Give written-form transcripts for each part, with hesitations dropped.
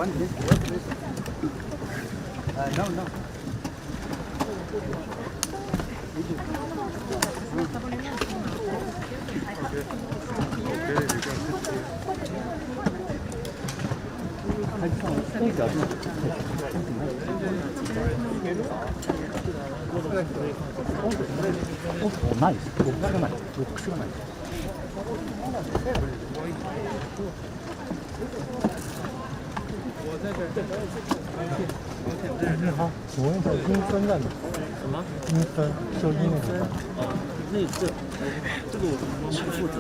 One please, yes, please. No, no. 나이스. 복수가 나이스. 복수가 나이스. 你好，请问一下阴分在哪？什么？阴分，收音那个。哦，那这个我们不负责。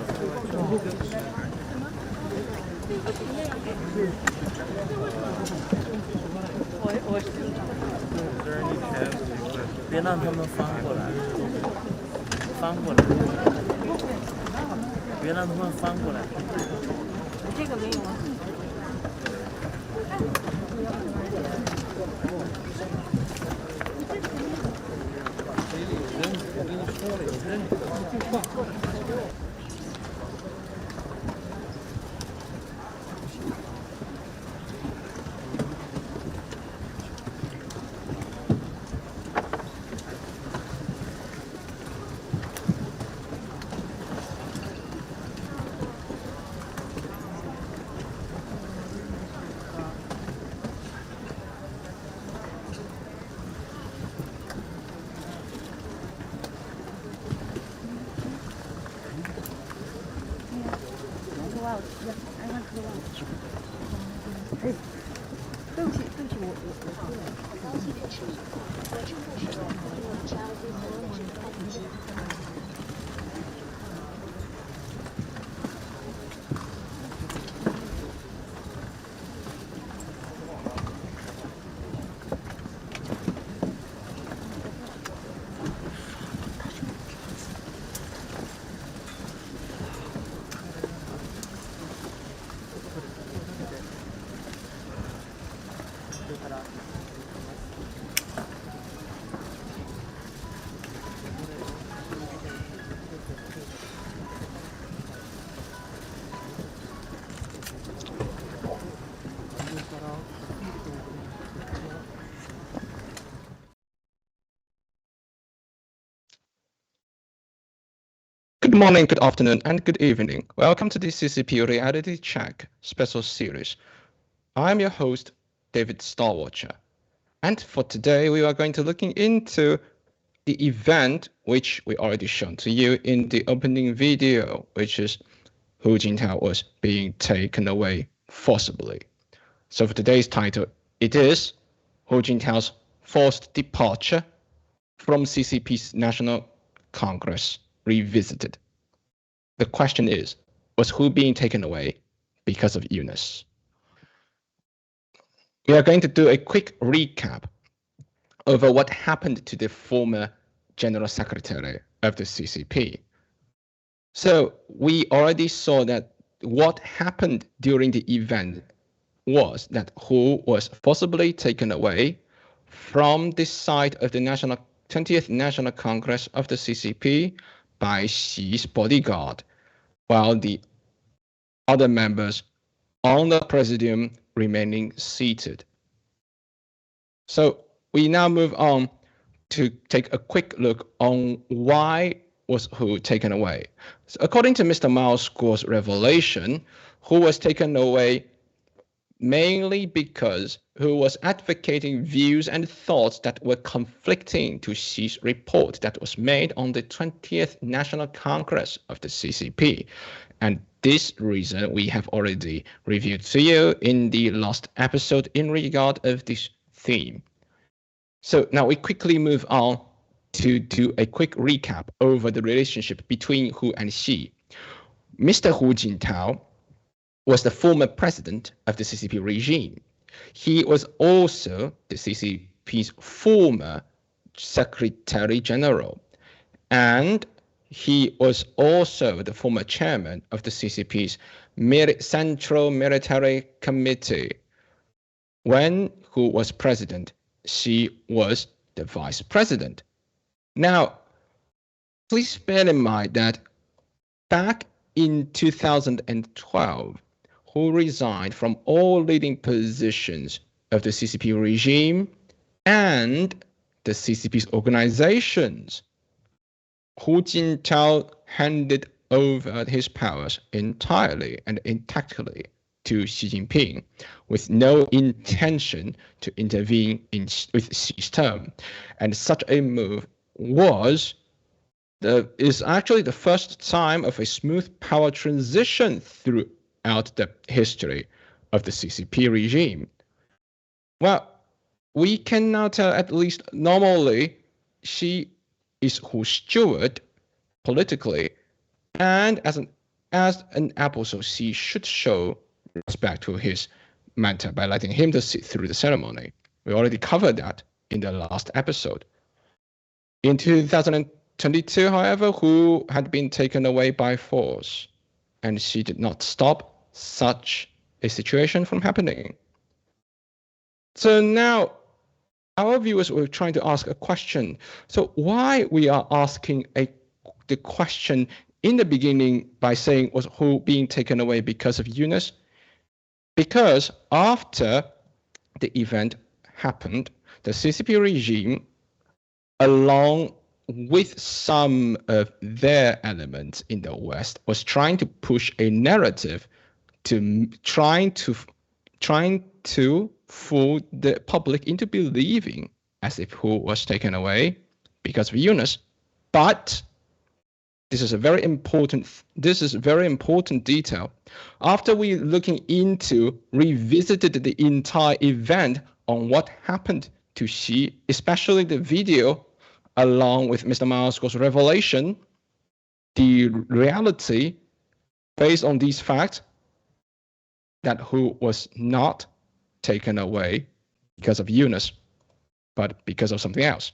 我别让他们翻过来，翻过来，别让他们翻过来。这个没有啊。 Good morning, good afternoon, and good evening. Welcome to the CCP Reality Check special series. I'm your host, David Starwatcher. And for today, we are going to looking into the event which we already shown to you in the opening video, which is Hu Jintao was being taken away forcibly. So for today's title, it is Hu Jintao's forced departure from CCP's National Congress Revisited. The question is, was Hu being taken away because of illness? We are going to do a quick recap over what happened to the former General Secretary of the CCP. So we already saw that what happened during the event was that Hu was forcibly taken away from the site of the 20th National Congress of the CCP by Xi's bodyguard, while the other members on the presidium remaining seated. So we now move on to take a quick look on why was Hu taken away. So according to Mr. Mao Squaw's revelation, Hu was taken away mainly because Hu was advocating views and thoughts that were conflicting to Xi's report that was made on the 20th National Congress of the CCP. And this reason we have already reviewed to you in the last episode in regard of this theme. So now we quickly move on to do a quick recap over the relationship between Hu and Xi. Mr. Hu Jintao was the former president of the CCP regime. He was also the CCP's former Secretary General, and he was also the former chairman of the CCP's Central Military Committee. When Hu was president, Xi was the vice president. Now, please bear in mind that back in 2012, who resigned from all leading positions of the CCP regime and the CCP's organizations. Hu Jintao handed over his powers entirely and intactly to Xi Jinping, with no intention to intervene with Xi's term. And such a move is actually the first time of a smooth power transition throughout the history of the CCP regime. Well, we can now tell, at least normally, Xi is Hu's steward politically, and as an apostle, Xi should show respect to his mentor by letting him to sit through the ceremony. We already covered that in the last episode. In 2022, however, Hu had been taken away by force, and Xi did not stop such a situation from happening. So now, our viewers were trying to ask a question. So why we are asking the question in the beginning by saying, was Hu being taken away because of illness? Because after the event happened, the CCP regime, along with some of their elements in the West, was trying to push a narrative to trying to fool the public into believing as if Hu was taken away because of illness. But this is a very important detail. After we revisited the entire event on what happened to Xi, especially the video along with Mr. Mao's revelation, the reality based on these facts that Hu was not taken away because of illness, but because of something else.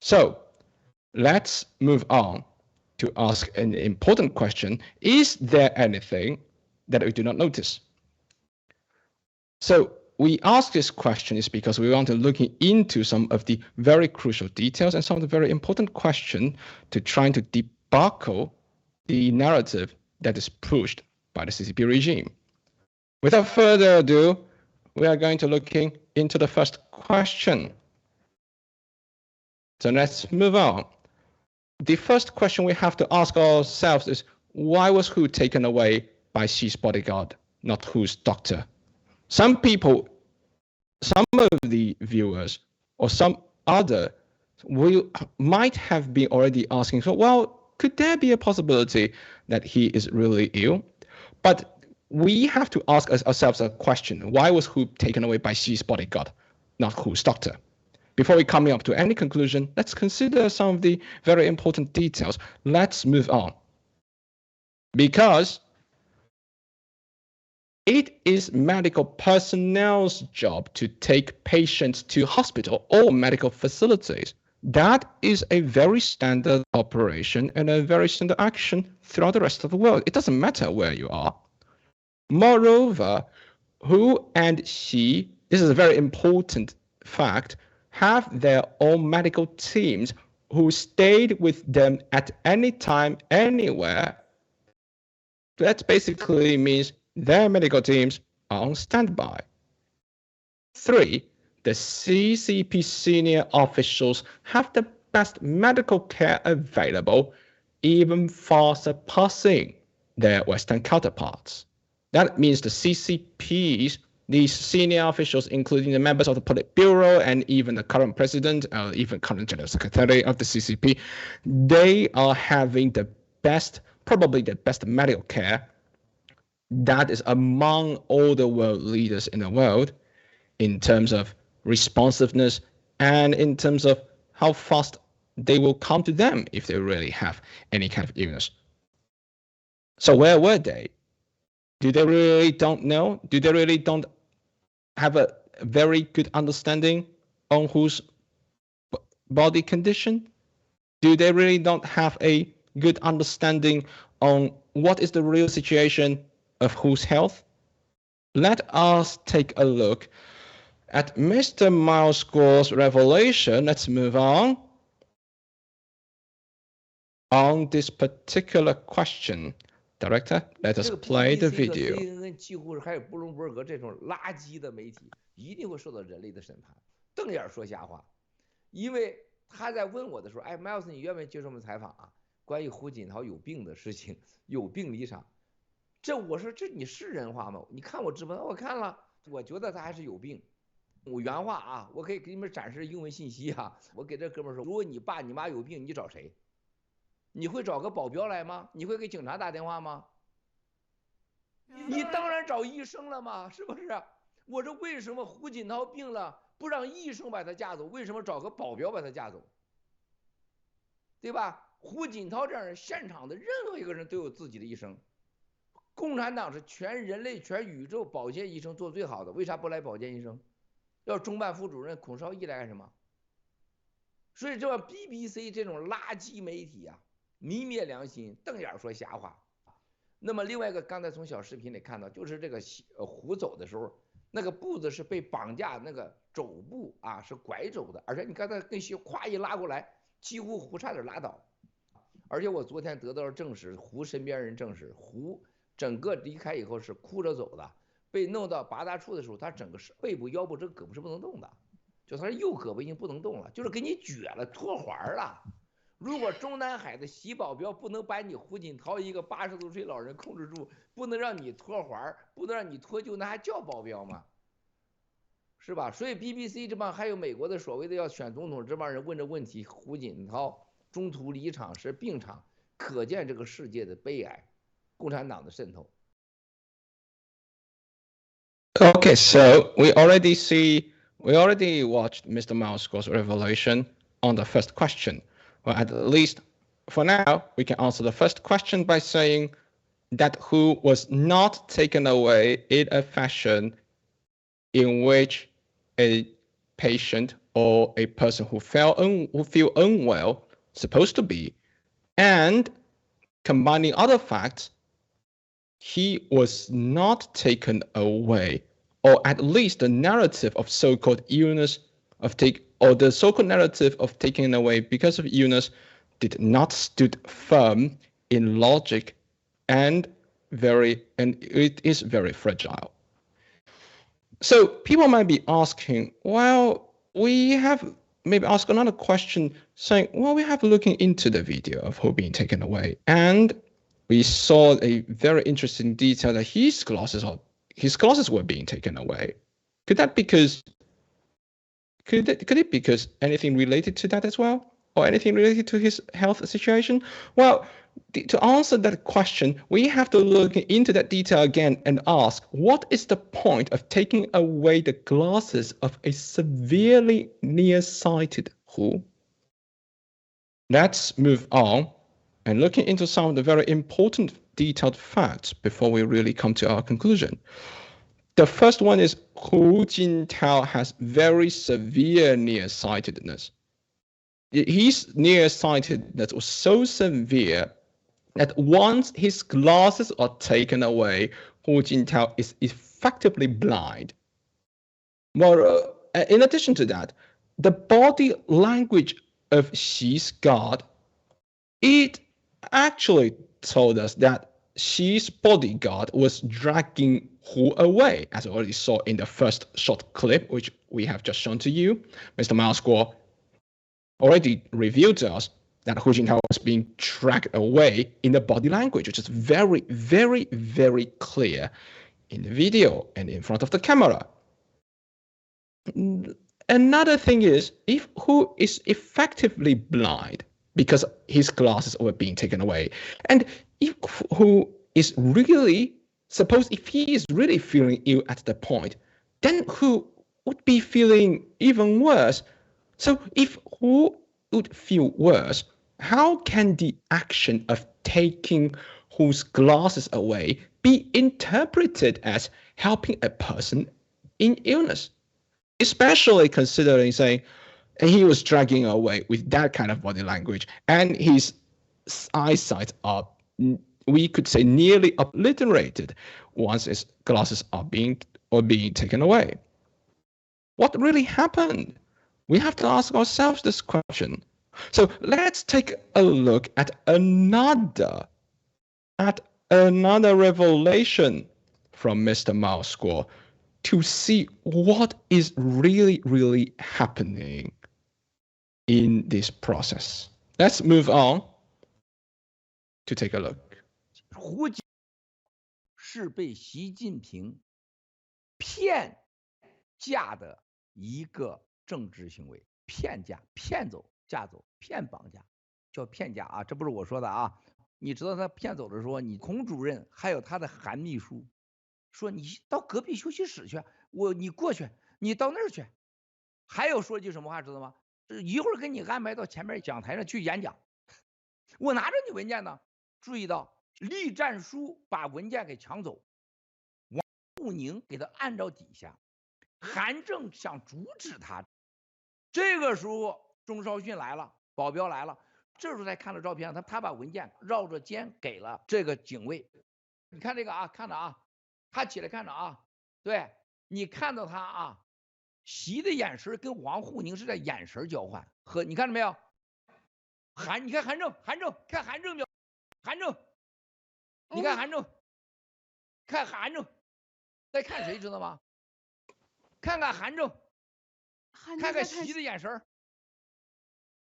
So let's move on to ask an important question. Is there anything that we do not notice? So we ask this question is because we want to look into some of the very crucial details and some of the very important questions to try to debunk the narrative that is pushed by the CCP regime. Without further ado, we are going to look into the first question. So let's move on. The first question we have to ask ourselves is, why was Hu taken away by Xi's bodyguard, not Hu's doctor? Some of the viewers or some other might have been already asking, so, well, could there be a possibility that he is really ill? But we have to ask ourselves a question. Why was Hu taken away by Xi's bodyguard, not Hu's doctor? Before we come up to any conclusion, let's consider some of the very important details. Let's move on. Because it is medical personnel's job to take patients to hospital or medical facilities. That is a very standard operation and a very standard action throughout the rest of the world. It doesn't matter where you are. Moreover, Hu and Xi, this is a very important fact, have their own medical teams who stayed with them at any time, anywhere. That basically means their medical teams are on standby. 3, the CCP senior officials have the best medical care available, even far surpassing their Western counterparts. That means the CCPs, these senior officials, including the members of the Politburo and even the current president, even current general secretary of the CCP, they are having the best, probably the best medical care that is among all the world leaders in the world in terms of responsiveness and in terms of how fast they will come to them if they really have any kind of illness. So where were they? Do they really don't know? Do they really don't have a very good understanding on Hu's body condition? Do they really don't have a good understanding on what is the real situation of Hu's health? Let us take a look at Mr. Mao's revelation. Let's move on this particular question. Director, let us play the video. CNN 几乎还有布隆伯格这种垃圾的媒体，一定会受到人类的审判。瞪眼说瞎话，因为他在问我的时候，哎，Miles，你愿不愿意接受我们采访啊？关于胡锦涛有病的事情，有病离场。我说这你是人话吗？你看我直播，我看了，我觉得他还是有病。我原话啊，我可以给你们展示英文信息啊。我给这哥们说，如果你爸你妈有病，你找谁？你会找个保镖来吗？你会给警察打电话吗？你当然找医生了嘛，是不是？我说为什么胡锦涛病了不让医生把他架走，为什么找个保镖把他架走？对吧？胡锦涛这样现场的任何一个人都有自己的医生。共产党是全人类全宇宙保健医生做最好的，为啥不来保健医生？要中办副主任孔绍义来干什么？所以这 BBC 这种垃圾媒体啊，泯灭良心，瞪眼说瞎话。那么另外一个，刚才从小视频里看到，就是这个胡走的时候，那个步子是被绑架，那个肘部啊是拐走的，而且你刚才跟咵一拉过来，几乎胡差点拉倒。而且我昨天得到了证实，胡身边人证实，胡整个离开以后是哭着走的，被弄到八大处的时候，他整个背部腰部这个胳膊是不能动的，就他右胳膊已经不能动了，就是给你撅了脱环了。如果中南海的习保镖不能把你胡锦涛一个80多岁老人控制住，不能让你脱环，不能让你脱臼，那还叫保镖吗？是吧？所以 BBC 这帮还有美国的所谓的要选总统这帮人问这问题，胡锦涛中途离场是病场，可见这个世界的悲哀，共产党的渗透。 Okay, so we already watched Mr. Moscow's revelation on the first question. Well, at least for now, we can answer the first question by saying that Hu was not taken away in a fashion in which a patient or a person who feel unwell supposed to be, and combining other facts, he was not taken away, or at least the narrative of so-called illness the so-called narrative of taking away because of illness did not stood firm in logic, and it is very fragile. So people might be asking, well, we have maybe ask another question saying, well, we have looking into the video of Hu being taken away, and we saw a very interesting detail that his glasses were being taken away. Could it be because anything related to that as well, or anything related to his health situation? Well, to answer that question, we have to look into that detail again and ask, what is the point of taking away the glasses of a severely nearsighted Hu? Let's move on and looking into some of the very important detailed facts before we really come to our conclusion. The first one is Hu Jintao has very severe nearsightedness. His nearsightedness was so severe that once his glasses are taken away, Hu Jintao is effectively blind. Well, in addition to that, the body language of Xi's guard, it actually told us that Xi's bodyguard was dragging Hu away, as we already saw in the first short clip, which we have just shown to you. Mr. Moscow already revealed to us that Hu Jintao was being dragged away in the body language, which is very, very, very clear in the video and in front of the camera. Another thing is, if Hu is effectively blind because his glasses were being taken away, and if Hu is really if he is really feeling ill at the point, then Hu would be feeling even worse. So if Hu would feel worse, how can the action of taking Hu's glasses away be interpreted as helping a person in illness? Especially considering, saying, he was dragging away with that kind of body language, and his eyesight are, we could say, nearly obliterated once his glasses are being taken away. What really happened? We have to ask ourselves this question. So let's take a look at another revelation from Mr. Mao's school to see what is really happening in this process. Let's move on to take a look. 胡是被习近平骗架的一个政治行为，骗架、骗走、架走、骗绑架，叫骗架啊，这不是我说的啊。你知道他骗走的时候，你孔主任还有他的韩秘书说你到隔壁休息室去，你过去，你到那儿去。还有说句什么话知道吗？一会儿给你安排到前面讲台上去演讲。我拿着你文件呢，注意到栗战书把文件给抢走，王沪宁给他按到底下，韩正想阻止他。这个时候钟绍训来了，保镖来了。这时候才看到照片，他把文件绕着肩给了这个警卫。你看这个啊，看着啊，他起来看着啊，对你看到他啊，习的眼神跟王沪宁是在眼神交换，和你看到没有？你看韩正，看韩正没有？韩正，你看韩正，看韩正，在看谁知道吗？看看韩正，看看习的眼神。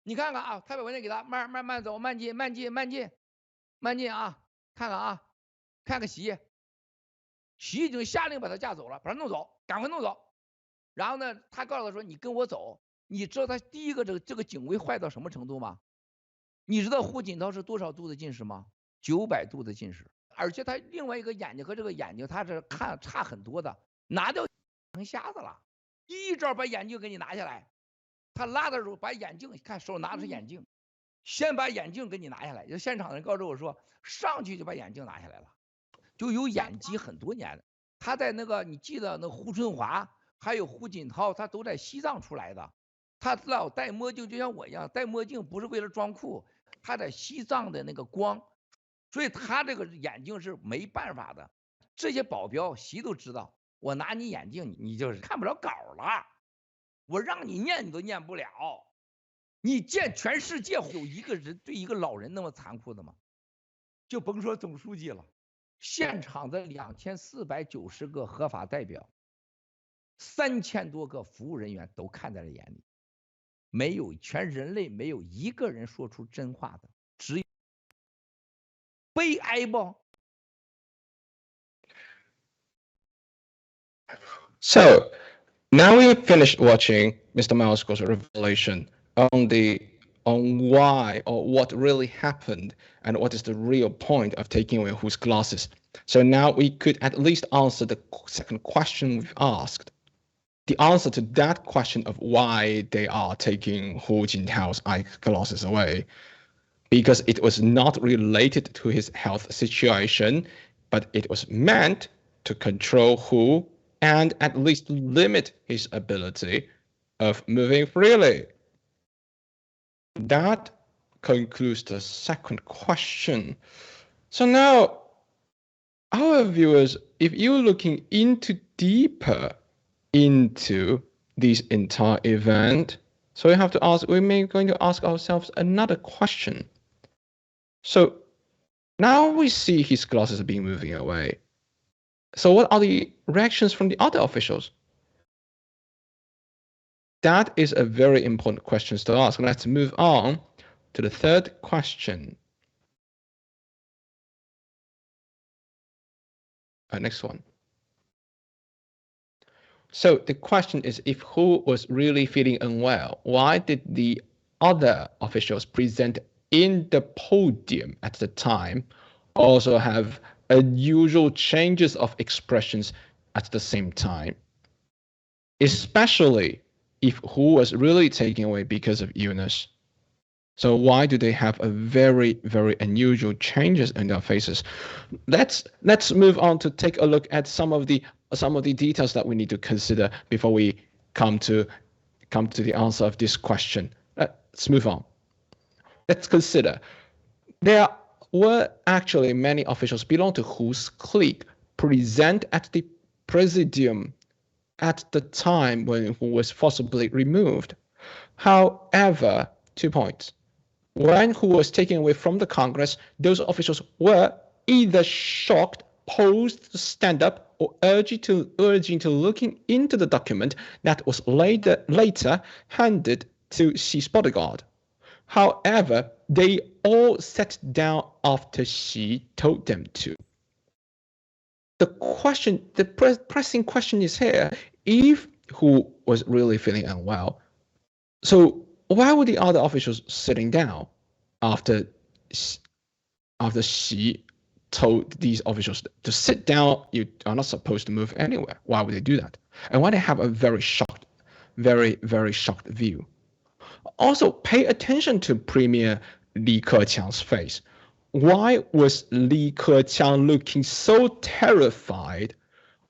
你看看啊，他把文件给他，慢慢走，慢进啊！看看啊，看看习已经下令把他架走了，把他弄走，赶快弄走。然后呢，他告诉他说：“你跟我走。”你知道他第一个这个警卫坏到什么程度吗？你知道胡锦涛是多少度的近视吗？900度的近视，而且他另外一个眼睛和这个眼睛他是看差很多的，拿掉成瞎子了。一招把眼镜给你拿下来。他拉的时候把眼镜看手拿的是眼镜，先把眼镜给你拿下来。就现场人告诉我说，上去就把眼镜拿下来了，就有演技很多年了。他在那个你记得那胡春华还有胡锦涛，他都在西藏出来的。他老戴墨镜，就像我一样，戴墨镜不是为了装酷，他在西藏的那个光，所以他这个眼镜是没办法的。这些保镖习都知道，我拿你眼镜，你就是看不了稿了。我让你念你都念不了，你见全世界有一个人对一个老人那么残酷的吗？就甭说总书记了，现场的2490个合法代表，3000多个服务人员都看在了眼里，没有全人类没有一个人说出真话的，只有悲哀不？ So now we have finished watching Mr. Mao's revelation on why or what really happened and what is the real point of taking away Hu's glasses. So now we could at least answer the second question we've asked. The answer to that question of why they are taking Hu Jintao's eyeglasses away, because it was not related to his health situation, but it was meant to control Hu and at least limit his ability of moving freely. That concludes the second question. So now, our viewers, if you're looking deeper into this entire event, so we have to ask, we're going to ask ourselves another question. So now we see his glasses being moving away. So what are the reactions from the other officials? That is a very important question to ask. Let's move on to the third question. Next one. So the question is, if Hu was really feeling unwell, why did the other officials present in the podium at the time also have unusual changes of expressions at the same time? Especially if Hu was really taken away because of illness. So why do they have a very unusual changes in their faces? Let's move on to take a look at some of the details that we need to consider before we come to the answer of this question. Let's move on. Let's consider there were actually many officials belong to Hu's clique present at the presidium at the time when Hu was forcibly removed. However, 2 points. When Hu was taken away from the Congress, those officials were either shocked, posed to stand up, or urging to looking into the document that was later handed to Xi's bodyguard. However, they all sat down after Xi told them to. The pressing question is here, if Hu was really feeling unwell, so why were the other officials sitting down after Xi told these officials to sit down? You are not supposed to move anywhere. Why would they do that? And why they have a very shocked view? Also, pay attention to Premier Li Keqiang's face. Why was Li Keqiang looking so terrified,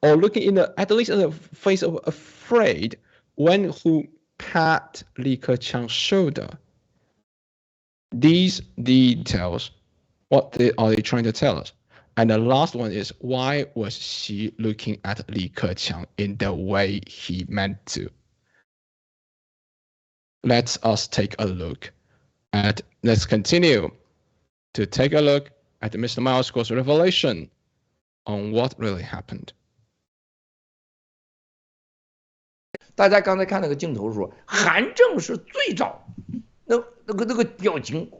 or looking at least in the face of afraid, when Hu pat Li Keqiang's shoulder? These details, what are they trying to tell us? And the last one is, why was Xi looking at Li Keqiang in the way he meant to? Let's take a look at, let's continue to take a look at Mr. Miles Guo's revelation on what really happened. 大家刚才看那个镜头的时候，韩正是最早，那个表情，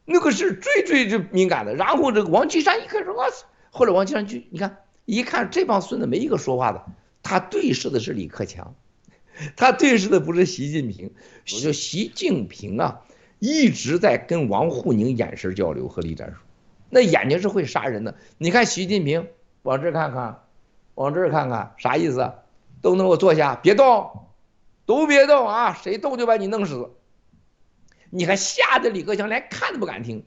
那个是最敏感的。然后这个王岐山一开始，后来王岐山就你看，一看这帮孙子没一个说话的，他对视的是李克强，他对视的不是习近平。就习近平啊，一直在跟王沪宁眼神交流和力战术，那眼睛是会杀人的。你看习近平往这看看，往这看看，啥意思？都能给我坐下，别动，都别动啊！谁动就把你弄死。你看吓得李克强连看都不敢听。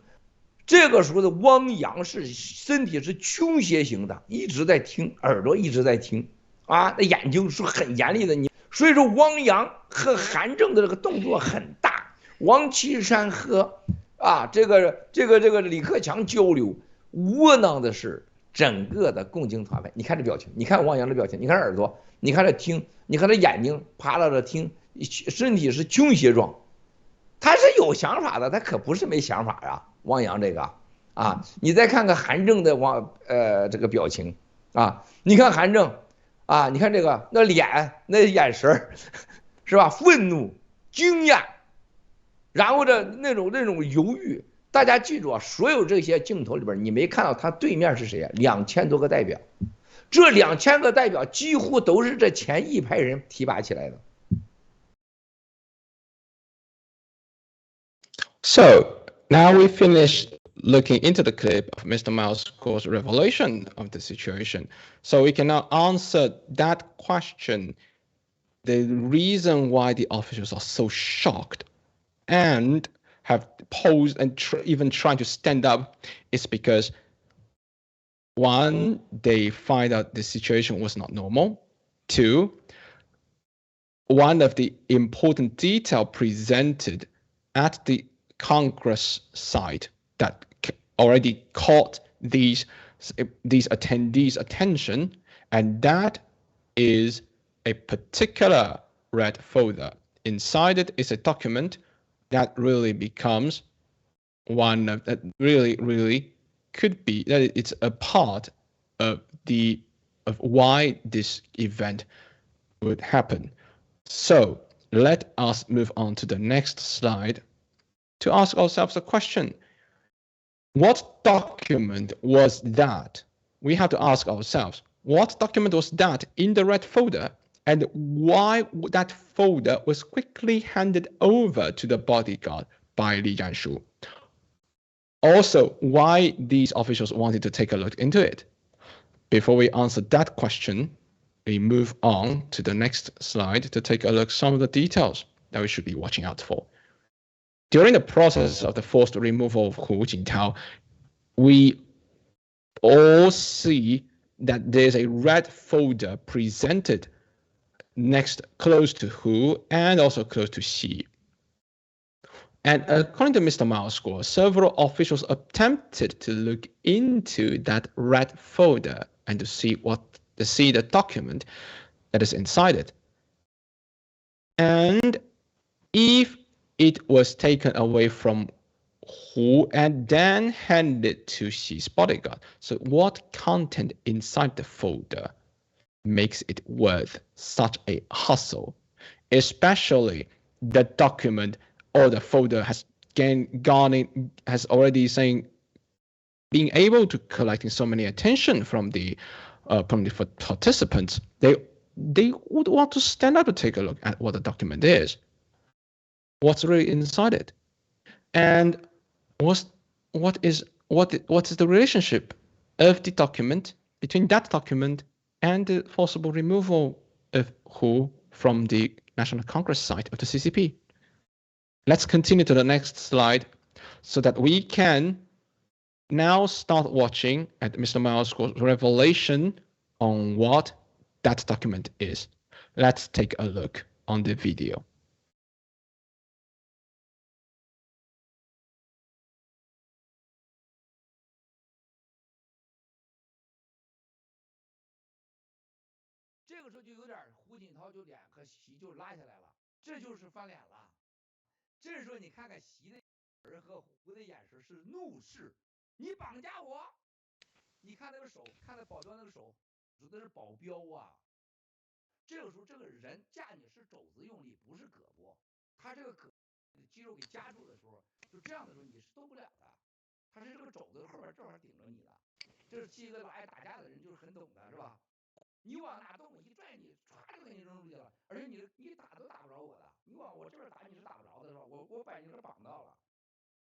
这个时候的汪洋是身体是倾斜型的，一直在听，耳朵一直在听啊，那眼睛是很严厉的。所以说汪洋和韩正的这个动作很大，王岐山和这个李克强交流，窝囊的是整个的共青团派。你看这表情，你看汪洋的表情，你看耳朵，你看这听，你看这眼睛趴到这听，身体是倾斜状，他是有想法的，他可不是没想法啊。汪洋这个你再看看韩正的这个表情你看韩正你看这个那脸那眼神是吧？愤怒、惊讶，然后那种犹豫。大家记住所有这些镜头里边，你没看到他对面是谁2000多个代表，这2000个代表几乎都是这前一派人提拔起来的。So now we finished looking into the clip of Mr. Miles Guo's revelation of the situation. So we can now answer that question, the reason why the officials are so shocked and have posed and even trying to stand up is because, one, they find out the situation was not normal. Two, one of the important detail presented at the Congress side that already caught these attendees' attention, and that is a particular red folder. Inside it is a document that really becomes one of that really could be that it's a part of why this event would happen. So let us move on to the next slide to ask ourselves a question. What document was that? We have to ask ourselves, what document was that in the red folder, and why that folder was quickly handed over to the bodyguard by Li Jianshu? Also, why these officials wanted to take a look into it? Before we answer that question, we move on to the next slide to take a look at some of the details that we should be watching out for. During the process of the forced removal of Hu Jintao, we all see that there's a red folder presented close to Hu and also close to Xi. And according to Mr. Miles Guo, several officials attempted to look into that red folder and to see the document that is inside it. And if it was taken away from Hu and then hand it to Xi's bodyguard. So what content inside the folder makes it worth such a hustle, especially the document or the folder has already saying being able to collecting so many attention from the participants, they would want to stand up to take a look at what the document is, what's really inside it, and what is the relationship of the document between that document and the forcible removal of Hu from the National Congress site of the CCP. Let's continue to the next slide so that we can now start watching at Mr. Mao's revelation on what that document is. Let's take a look on the video. 这个时候就有点胡锦涛就脸和习就拉下来了，这就是翻脸了。这时候你看看习的人和胡的眼神是怒视，你绑架我！你看那个手，看那保镖那个手，指的是保镖啊。这个时候这个人架你是肘子用力，不是胳膊，他这个肌肉给夹住的时候，就这样的时候你是动不了的。他是这个肘子后边正好顶着你的，这是一个老爱打架的人就是很懂的，是吧？你往哪动，我一拽你，唰就给你扔出去了。而且你打都打不着我的，你往我这边打你是打不着的，是吧？我把你这绑到了。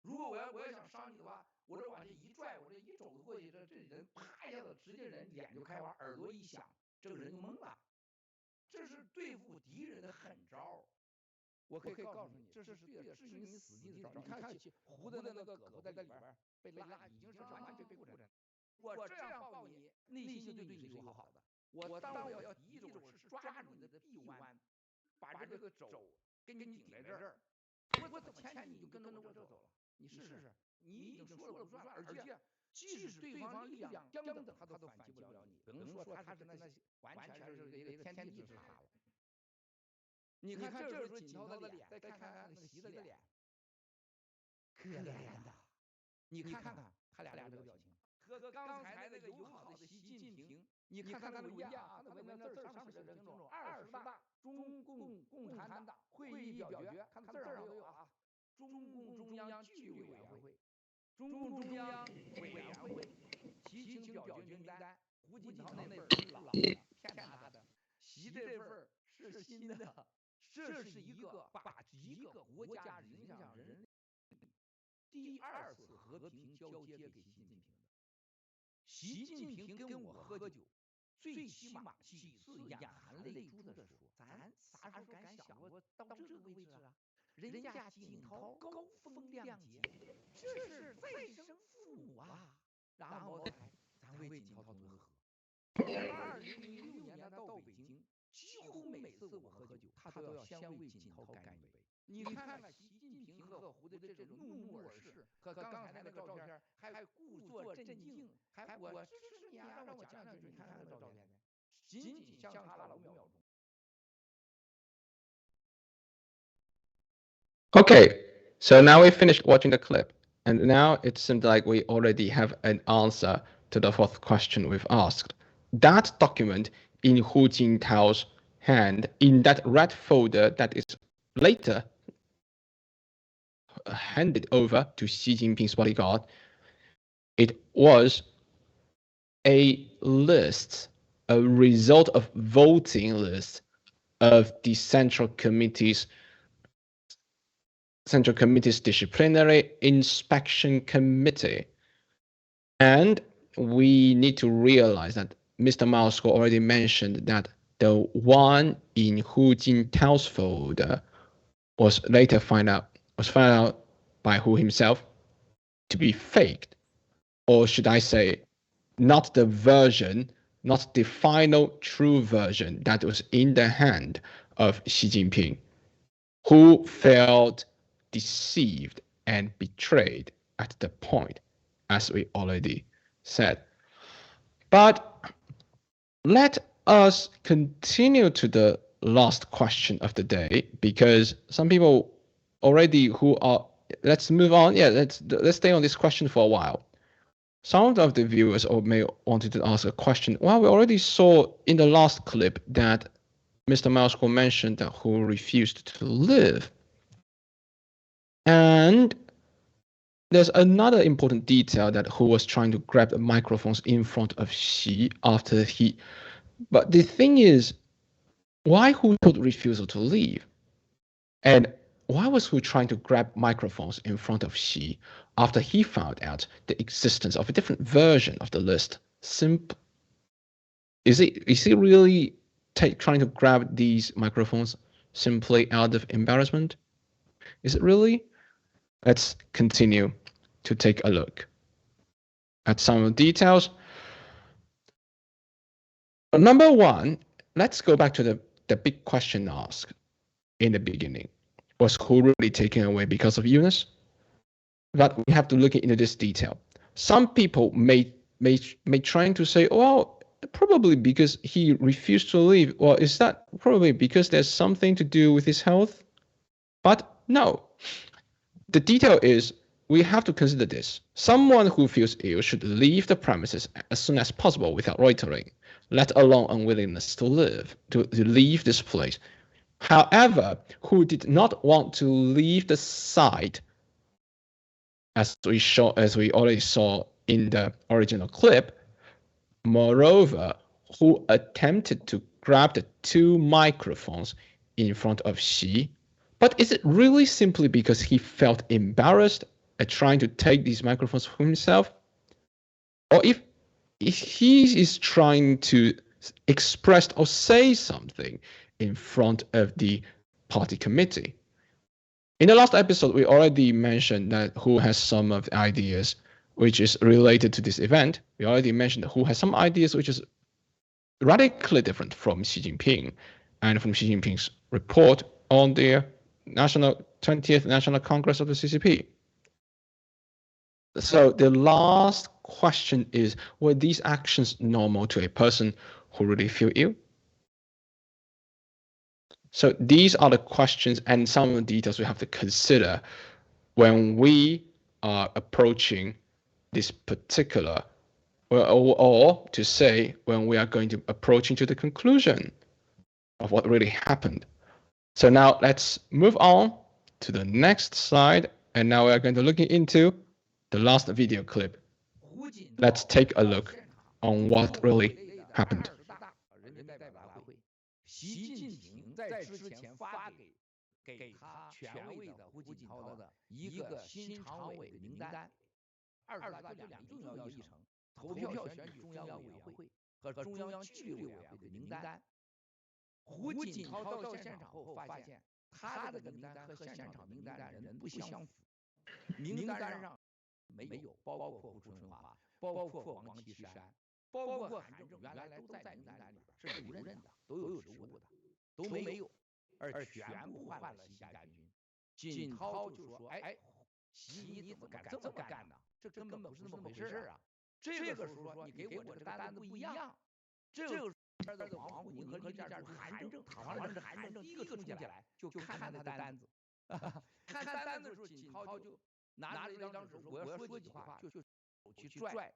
如果我要想伤你的话，我这往下一拽，我这一肘子过去，这人啪一下子，直接人脸就开花，耳朵一响，这个人就懵了。这是对付敌人的狠招。我可以告诉你，这是对的，置你死地的招。你看胡的那个胳膊在里边被拉，已经是完全被固诊。我这样抱你，内心就对你是友好的。我当我要一种是抓住你的臂弯，把这个肘给你顶在这儿，我怎么牵你就跟着我这走了？你试试，你已经说了不算，而且即使对方力量相等，他都反击不了你。不能说他是那完全是一个天地之差了。你看这时候锦涛的脸，再看看那个习的脸，可怜的。你看看他俩这个表情，和刚才那个友好的习近平。你看他的文件啊，他的文件字上写的很清楚，20大中共共产党会议表决，看字上都有啊。中共中央纪律委员会、中共中央委员会提请表决名单。胡锦涛那份是老的，骗他的；习这份是新的。这是一个把一个国家影响人类第2次和平交接给习近平的。习近平跟我喝酒。最起码几次眼含泪珠的说，咱啥时候敢想过到这个位置啊？人家锦涛高风亮节，这是再生父母啊！然后咱为锦涛做和。2006年他到北京，几乎每次我喝酒，他都要先为锦涛干一杯。你看看习近平和胡的这种怒目而视，和刚才那个照片还故作镇静，还我支持你啊，让我讲两句。你看看那照片，仅相差了5秒钟。Okay, so now we finished watching the clip, and now it seems like we already have an answer to the fourth question we've asked. That document in Hu Jintao's hand, in that red folder that is later handed over to Xi Jinping's bodyguard, it was a list, a result of voting list of the Central Committee's Disciplinary Inspection Committee. And we need to realize that Mr. Moscow already mentioned that the one in Hu Jintao's folder was later found out by Hu himself to be faked, or should I say, not the version, not the final true version that was in the hand of Xi Jinping, who felt deceived and betrayed at the point, as we already said. But let us continue to the last question of the day, because some people already who are let's move on. Yeah, let's stay on this question for a while. Some of the viewers or may wanted to ask a question. Well, we already saw in the last clip that Mr. Mousecall mentioned that Hu refused to live. And there's another important detail that Hu was trying to grab the microphones in front of Xi after he. But the thing is, why Hu told refusal to leave? And why was Hu trying to grab microphones in front of Xi after he found out the existence of a different version of the list? Is he really trying to grab these microphones simply out of embarrassment? Is it really? Let's continue to take a look at some of the details. Number one, let's go back to the big question asked in the beginning. Was Hu really taken away because of illness? But we have to look into this detail. Some people may trying to say, well, probably because he refused to leave. Well, is that probably because there's something to do with his health? But no. The detail is we have to consider this. Someone who feels ill should leave the premises as soon as possible without loitering, let alone unwillingness to leave this place. However, Hu did not want to leave the site, as we already saw in the original clip. Moreover, Hu attempted to grab the two microphones in front of Xi. But is it really simply because he felt embarrassed at trying to take these microphones for himself? Or if he is trying to express or say something in front of the party committee? In the last episode, we already mentioned that Hu has some of the ideas which is related to this event. We already mentioned that Hu has some ideas which is radically different from Xi Jinping and from Xi Jinping's report on the 20th National Congress of the CCP. So the last question is, were these actions normal to a person who really feel ill? So these are the questions and some of the details we have to consider when we are approaching this particular, or to say when we are going to approaching to the conclusion of what really happened. So now let's move on to the next slide. And now we are going to look into the last video clip. Let's take a look on what really happened. 习近平在之前发给他权威的胡锦涛的一个新常委的名单，20大就两个重要议程：投票选举中央委员会和中央纪律委员会的名单。胡锦涛到现场后发现，他的名单和现场名单人不相符，名单上没有包括胡春华，包括王岐山，包括韩正，原来都在名单里边，是留任的，都有职务的，都没有，而全部换了习家军。锦涛就说：“哎，习你怎么敢这么干呢？这根本不是那么回事啊！这个时候说你给我这个单子不一样，这个边的王沪宁和栗战书、韩正，完了这韩正第一个冲起来就看他的单子，看单子的时候，锦涛就拿着一张纸说：我要说几句话，就去拽。”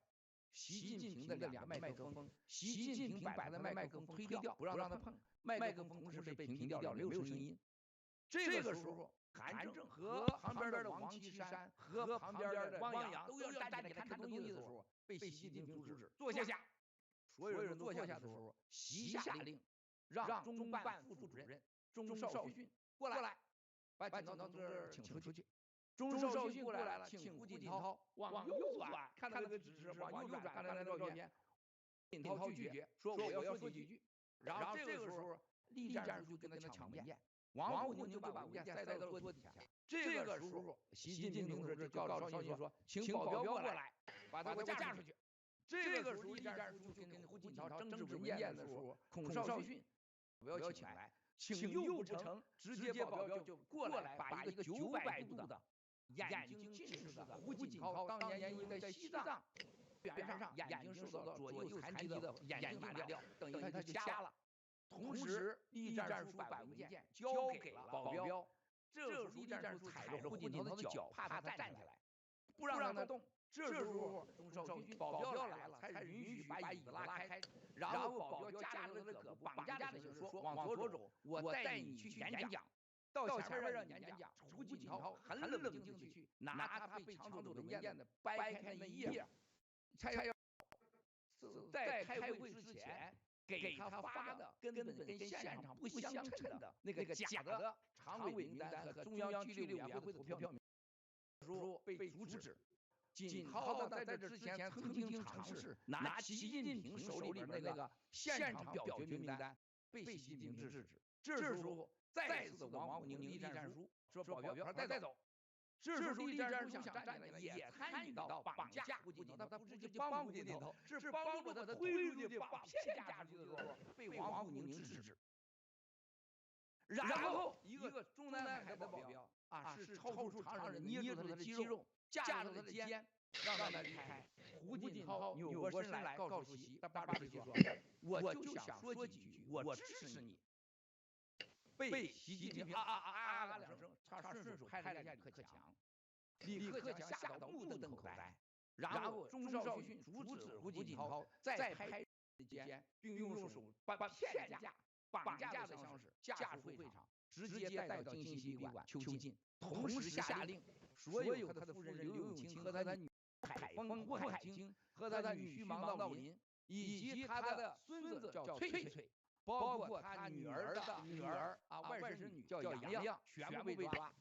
习近平的两个麦克风，习近平把那麦克风推掉，不让他碰。麦克风同时被屏掉了，没有声音。这个时候，韩正和旁边的王岐山和旁边的汪洋都要站起来看东西的时候，被习近平阻止，坐下。所有人都坐下的时候，习下令让中办副主任钟少训过来，把锦涛同志请出去。 钟少训过来了，请胡锦涛往右转，看到那个指示，往右转，看到那个照片。锦涛拒绝，说我要说几句。然后这个时候，栗战书就跟他抢文件，王沪宁就把文件塞到了桌底下。这个时候，习近平同志就告诉少训说：“请保镖过来，把他给我架出去。”这个时候，栗战书就跟胡锦涛争执文件的时候，孔少训不要请来，请又不成，直接保镖就过来，把一个900度的。 眼睛近视的胡锦涛当年因为在西藏原上眼睛受到左右残疾的眼睛打掉，等于他就瞎了。同时，栗战书把文件交给了保镖，这时候栗战书踩着胡锦涛的脚，怕他站起来，不让他动。这时候钟少勋保镖来了，才允许把椅子拉开，然后保镖夹着他的胳膊，绑架着说往左走，我带你去演讲。到前面让你演讲，胡锦涛很冷静的去拿他被抢走的文件的掰开那一页，才要在开会之前给他发的根本跟现场不相称的那个假的常委名单和中央纪律委员会的投票书被阻止。锦涛在这之前曾经尝试拿习近平手里边那个现场表决名单，被习近平制止。这时候再次王沪宁栗战书说保镖把他带走。这时候栗战书想站起来，也参与到绑架胡锦涛，他不是去帮胡锦涛，是帮助他推出去绑骗嫁出去的时候，被王沪宁制止。然后一个中南海的保镖是超出常人，捏住他的肌肉，架着他的肩，让他离开。胡锦涛扭过身来告诉大主席说：“我就想说几句，我支持你。”被习近平两声，他顺手拍了一下李克强，李克强吓得目瞪口呆。然后钟少勋阻止胡锦涛再拍肩，并用手把骗架绑架的方式架出会场，直接带到京西旅馆囚禁，同时下令所有他的夫人刘永清和他女胡海清和他的女婿王道林，以及他的孙子叫翠翠，包括他女儿外甥女叫洋洋，全部被抓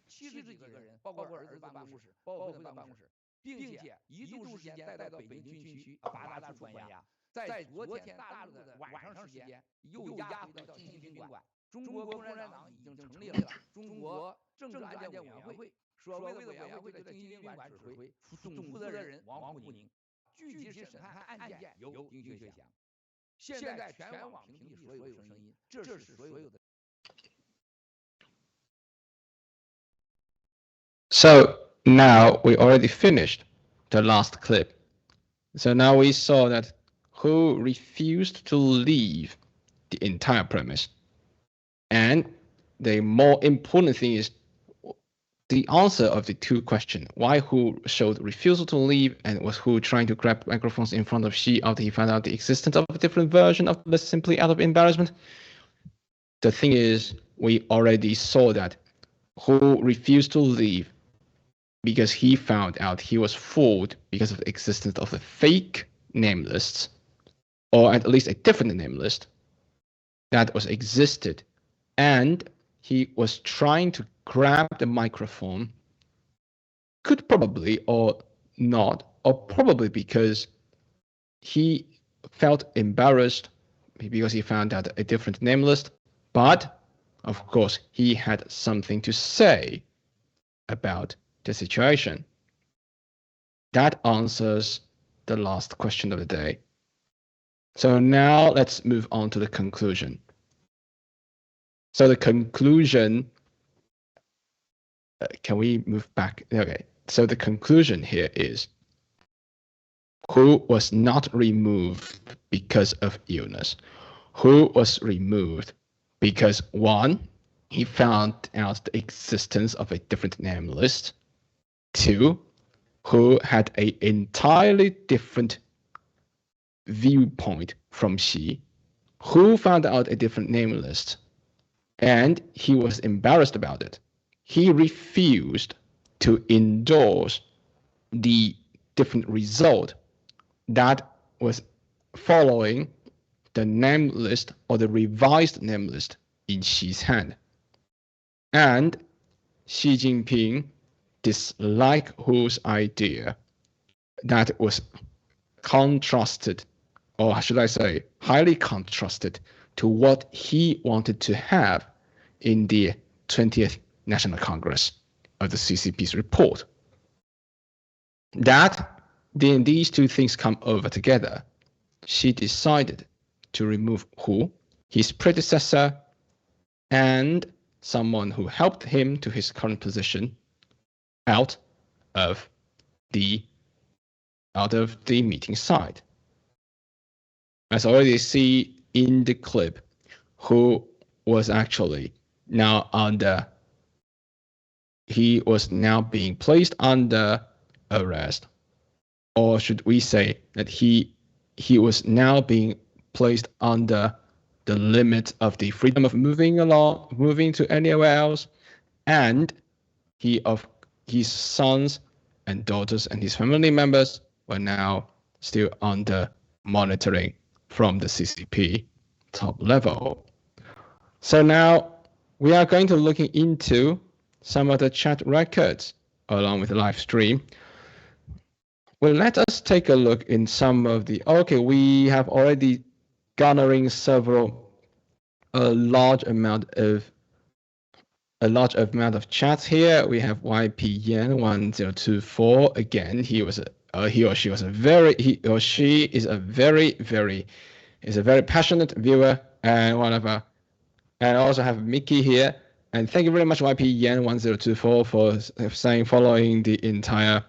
，70几个人，包括儿子办公室，包括他的办公室，并且一度时间带到北京军区8大处关押。在昨天大陆的晚上时间，又押回到京西宾馆。中国共产党已经成立了中国政治案件委员会，所谓的委员会在京西宾馆指挥，总负责人王沪宁，具体审判案件由丁薛祥。现在全网屏蔽所有声音，这是所有的。So now we already finished the last clip. So now we saw that Hu refused to leave the entire premise. And the more important thing is the answer of the two questions. Why Hu showed refusal to leave, and was Hu trying to grab microphones in front of Xi after he found out the existence of a different version of this simply out of embarrassment? The thing is, we already saw that Hu refused to leave because he found out he was fooled because of the existence of a fake name list, or at least a different name list that was existed, and he was trying to grab the microphone, could probably or not, or probably because he felt embarrassed because he found out a different name list, but of course he had something to say about the situation. That answers the last question of the day. So now let's move on to the conclusion. So the conclusion, can we move back? Okay, so the conclusion here is Hu was not removed because of illness. Hu was removed because, one, he found out the existence of a different name list. Two, Hu had an entirely different viewpoint from Xi. Hu found out a different name list, and he was embarrassed about it. He refused to endorse the different result that was following the name list or the revised name list in Xi's hand. And Xi Jinping disliked Hu's idea that was contrasted, or should I say, highly contrasted to what he wanted to have in the 20th National Congress of the CCP's report. That, then these two things come over together. She decided to remove Hu, his predecessor, and someone who helped him to his current position out of the meeting site. As already see in the clip, Hu was actually now under he was now being placed under arrest, or should we say that he was now being placed under the limit of the freedom of moving to anywhere else, and his sons and daughters and his family members were now still under monitoring from the CCP top level. So now we are going to look into some of the chat records along with the live stream. Well, let us take a look in some of the, okay, we have already garnering a large amount of chats here. We have YPN1024. Again, he or she is a very passionate viewer and and also have Mickey here. And thank you very much, YPN1024, for following the entire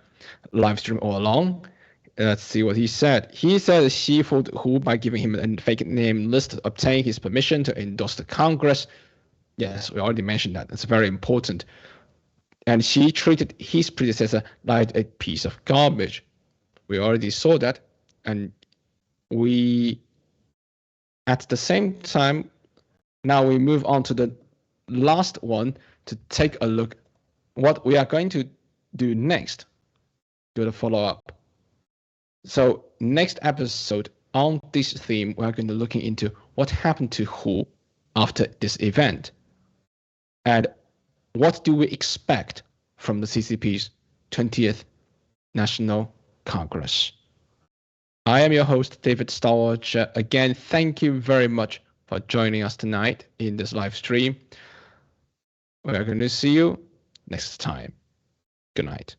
live stream all along. Let's see what he said. He said Xi fooled Hu by giving him a fake name list, obtaining his permission to endorse the Congress. Yes, we already mentioned that. It's very important. And Xi treated his predecessor like a piece of garbage. We already saw that. And at the same time, now we move on to the last one to take a look what we are going to do next. Do the follow-up. So next episode on this theme, we're going to look into what happened to Hu after this event. And what do we expect from the CCP's 20th National Congress? I am your host, David Stallwatch. Again, thank you very much for joining us tonight in this live stream. We're going to see you next time. Good night.